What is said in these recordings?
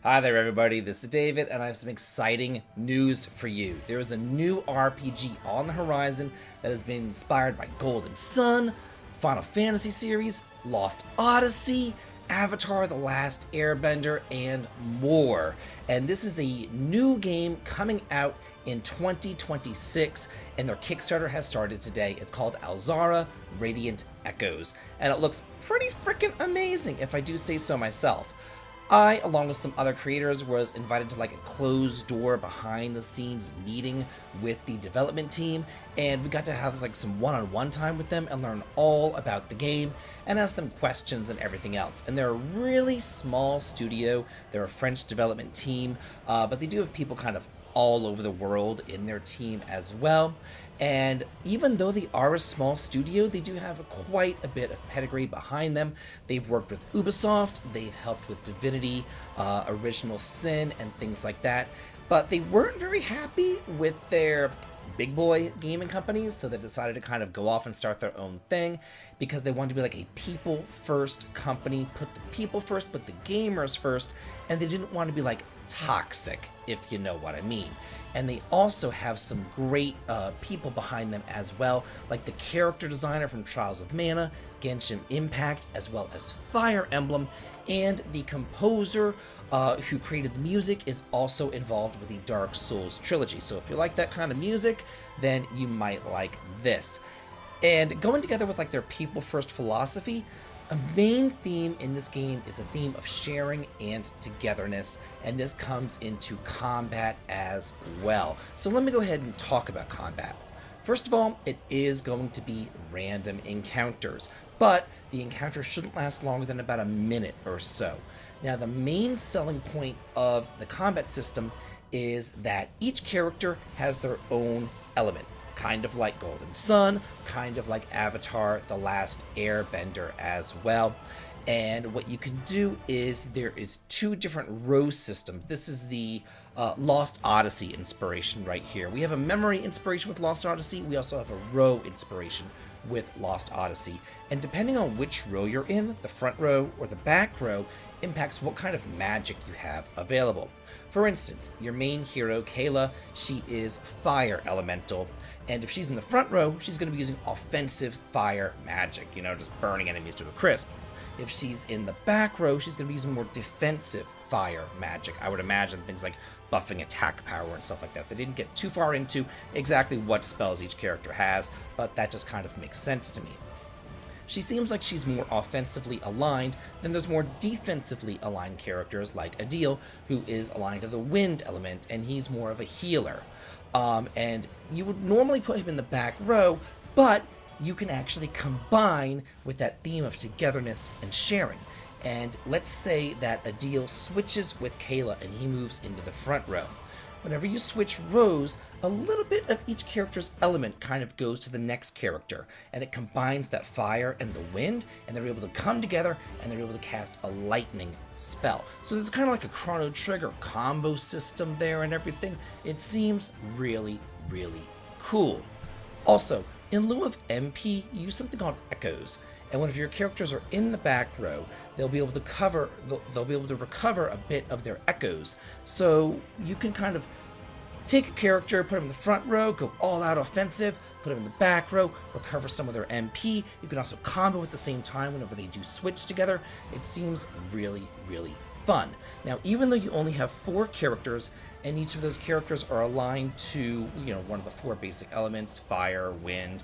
Hi there, everybody. This is David, and I have some exciting news for you. There is a new RPG on the horizon that has been inspired by Golden Sun, Final Fantasy series, Lost Odyssey, Avatar: The Last Airbender, and more. And this is a new game coming out in 2026, and their Kickstarter has started today. It's called Alzara Radiant Echoes, and it looks pretty freaking amazing, if I do say so myself. I, along with some other creators, was invited to like a closed door behind the scenes meeting with the development team, and we got to have like some one-on-one time with them and learn all about the game and ask them questions and everything else. And they're a really small studio. They're a French development team, but they do have people kind of all over the world in their team as well. And even though they are a small studio, they do have quite a bit of pedigree behind them. They've worked with Ubisoft, they've helped with Divinity, Original Sin, and things like that. But they weren't very happy with their big boy gaming companies, so they decided to kind of go off and start their own thing because they wanted to be like a people first company, put the people first, put the gamers first, and they didn't want to be like toxic, if you know what I mean. And they also have some great people behind them as well, like the character designer from Trials of Mana, Genshin Impact, as well as Fire Emblem, and the composer who created the music is also involved with the Dark Souls trilogy. So if you like that kind of music, then you might like this. And going together with like their people first philosophy, a main theme in this game is a theme of sharing and togetherness, and this comes into combat as well. So let me go ahead and talk about combat. First of all, it is going to be random encounters, but the encounters shouldn't last longer than about a minute or so. Now, the main selling point of the combat system is that each character has their own element. Kind of like Golden Sun, kind of like Avatar: The Last Airbender as well. And what you can do is there is two different row systems. This is the Lost Odyssey inspiration right here. We have a memory inspiration with Lost Odyssey. We also have a row inspiration with Lost Odyssey. And depending on which row you're in, the front row or the back row, impacts what kind of magic you have available. For instance, your main hero, Kayla, she is fire elemental. And if she's in the front row, she's going to be using offensive fire magic, just burning enemies to a crisp. If she's in the back row, she's going to be using more defensive fire magic. I would imagine things like buffing attack power and stuff like that. They didn't get too far into exactly what spells each character has, but that just kind of makes sense to me. She seems like she's more offensively aligned than there's more defensively aligned characters like Adil, who is aligned to the wind element, and he's more of a healer. And you would normally put him in the back row, but you can actually combine with that theme of togetherness and sharing. And let's say that Adil switches with Kayla and he moves into the front row. Whenever you switch rows, a little bit of each character's element kind of goes to the next character, and it combines that fire and the wind, and they're able to come together and they're able to cast a lightning spell. So there's kind of like a Chrono Trigger combo system there and everything. It seems really, really cool. Also, in lieu of MP, use something called echoes. And whenever your characters are in the back row, they'll be able to recover a bit of their echoes. So you can kind of take a character, put them in the front row, go all out offensive, put them in the back row, recover some of their MP. You can also combo at the same time whenever they do switch together. It seems really, really fun. Now, even though you only have 4 characters, and each of those characters are aligned to, one of the 4 basic elements, fire, wind,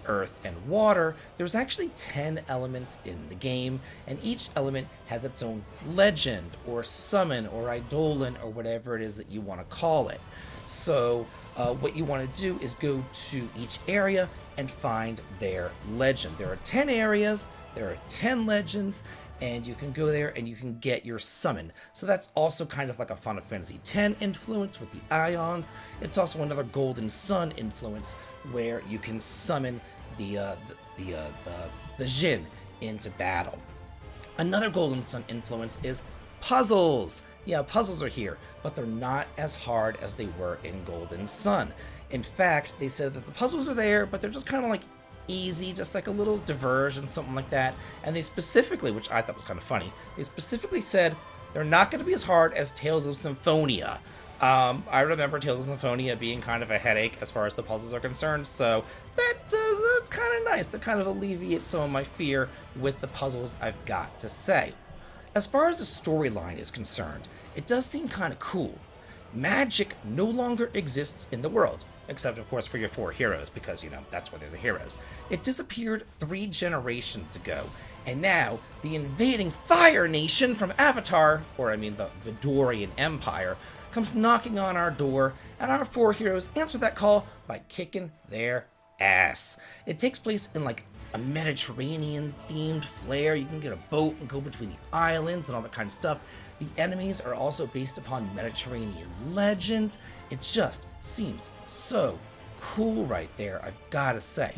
earth, and water, there's actually 10 elements in the game, and each element has its own legend, or summon, or eidolon, or whatever it is that you want to call it. So what you want to do is go to each area and find their legend. There are 10 areas, there are 10 legends, and you can go there and you can get your summon. So that's also kind of like a Final Fantasy X influence with the ions. It's also another Golden Sun influence where you can summon the Jinn into battle. Another Golden Sun influence is puzzles. Yeah, puzzles are here, but they're not as hard as they were in Golden Sun. In fact, they said that the puzzles are there, but they're just kind of like easy, just like a little diversion, something like that. And they specifically, which I thought was kind of funny, they specifically said They're not going to be as hard as Tales of Symphonia. I remember Tales of Symphonia being kind of a headache as far as the puzzles are concerned, so that's kind of nice. That kind of alleviates some of my fear with the puzzles, I've got to say. As far as the storyline is concerned, it does seem kind of cool. Magic no longer exists in the world, except of course for your 4 heroes, because, that's where they're the heroes. It disappeared 3 generations ago, and now the invading Fire Nation from Avatar, the Vidorian Empire, comes knocking on our door, and our 4 heroes answer that call by kicking their ass. It takes place in a Mediterranean-themed flair. You can get a boat and go between the islands and all that kind of stuff. The enemies are also based upon Mediterranean legends. It just seems so cool right there, I've got to say.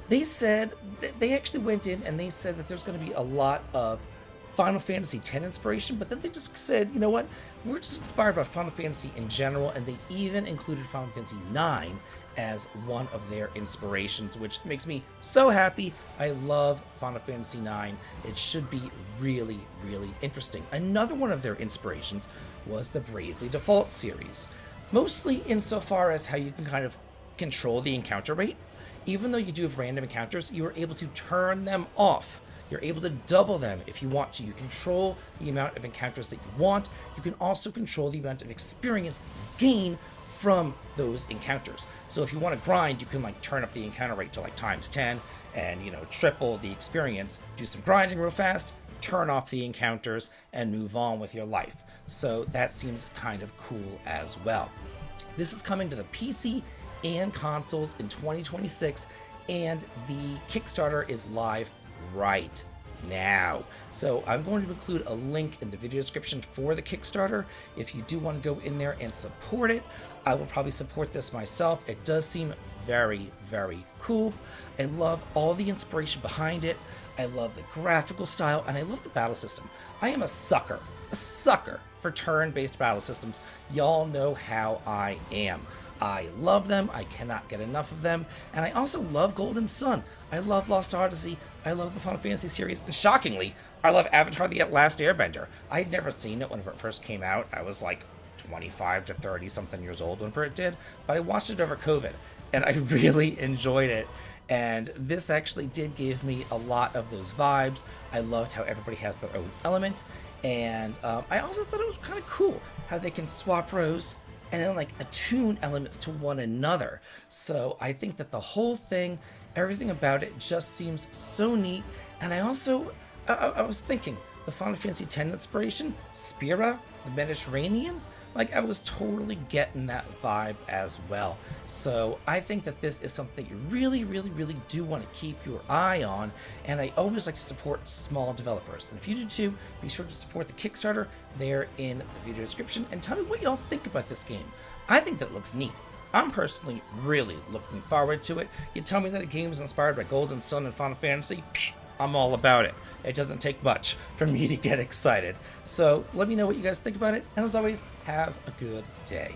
They said, they actually went in and they said that there's going to be a lot of Final Fantasy X inspiration, but then they just said, you know what, we're just inspired by Final Fantasy in general, and they even included Final Fantasy IX as one of their inspirations, which makes me so happy. I love Final Fantasy IX. It should be really, really interesting. Another one of their inspirations was the Bravely Default series, mostly insofar as how you can kind of control the encounter rate. Even though you do have random encounters, you are able to turn them off. You're able to double them if you want to. You control the amount of encounters that you want. You can also control the amount of experience that you gain from those encounters. So if you want to grind, you can turn up the encounter rate to times 10 and triple the experience. Do some grinding real fast, turn off the encounters, and move on with your life. So that seems kind of cool as well. This is coming to the PC and consoles in 2026, and the Kickstarter is live right now. So I'm going to include a link in the video description for the Kickstarter if you do want to go in there and support it. I will probably support this myself. It does seem very, very cool. I love all the inspiration behind it. I love the graphical style, and I love the battle system. I am a sucker for turn-based battle systems. Y'all know how I am. I love them. I cannot get enough of them. And I also love Golden Sun. I love Lost Odyssey. I love the Final Fantasy series. And shockingly, I love Avatar: The Last Airbender. I had never seen it when it first came out. I was 25 to 30 something years old whenever it did. But I watched it over COVID, and I really enjoyed it. And this actually did give me a lot of those vibes. I loved how everybody has their own element. And I also thought it was kind of cool how they can swap rows and then attune elements to one another. So I think that the whole thing, everything about it just seems so neat. And I also, I was thinking, the Final Fantasy X inspiration, Spira, the Mediterranean, I was totally getting that vibe as well. So I think that this is something you really, really, really do want to keep your eye on. And I always like to support small developers. And if you do too, be sure to support the Kickstarter there in the video description. And tell me what y'all think about this game. I think that it looks neat. I'm personally really looking forward to it. You tell me that a game is inspired by Golden Sun and Final Fantasy, I'm all about it. It doesn't take much for me to get excited. So let me know what you guys think about it. And as always, have a good day.